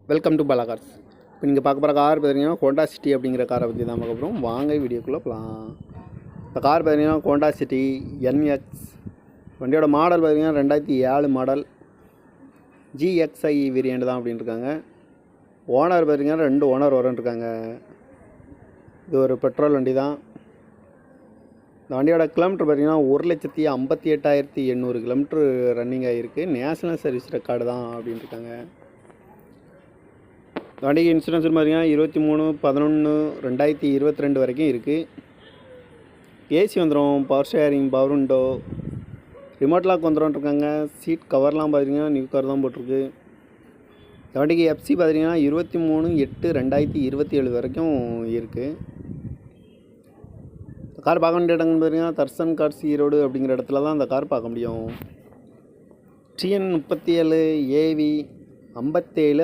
Welcome to Bala cars. இப்போ நீங்கள் பார்க்க போகிற கார் பார்த்தீங்கன்னா ஹோண்டா சிட்டி அப்படிங்கிற காரை பற்றி தான் பார்க்க போகிறோம். வாங்க வீடியோக்குள்ளே போகலாம். இந்த கார் பார்த்தீங்கன்னா ஹோண்டா சிட்டி NX. வண்டியோட மாடல் பார்த்தீங்கன்னா 2007 மாடல் GXI வேரியண்ட் தான் அப்படின்னு இருக்காங்க. ஓனர் பார்த்தீங்கன்னா 2 ஓனர் வரன்ட்ருக்காங்க. இது ஒரு பெட்ரோல் வண்டி தான். இந்த வண்டியோட கிலோமீட்டர் பார்த்தீங்கன்னா 1,58,800 கிலோமீட்ரு ரன்னிங் ஆகிருக்கு. நேஷ்னல் சர்வீஸ் ரெக்கார்டு தான் அப்படின்னு இருக்காங்க. வண்டிக்கு இன்சூரன்ஸ் பார்த்தீங்கன்னா 23/11/2022 வரைக்கும் இருக்குது. ஏசி வந்துடும், power steering, power window, remote lock வந்துடும்ருக்காங்க. சீட் கவர்லாம் பார்த்தீங்கன்னா நியூ கவர் தான் போட்டிருக்கு. இந்த வண்டிக்கு FC பார்த்தீங்கன்னா 23/8/2027 வரைக்கும் இருக்குது. கார் பார்க்க வேண்டிய இடங்கள்னு பார்த்தீங்கன்னா தர்சன் கார்ஸ் ஈரோடு அப்படிங்கிற இடத்துல தான் இந்த கார் பார்க்க முடியும். TN 37 AV 57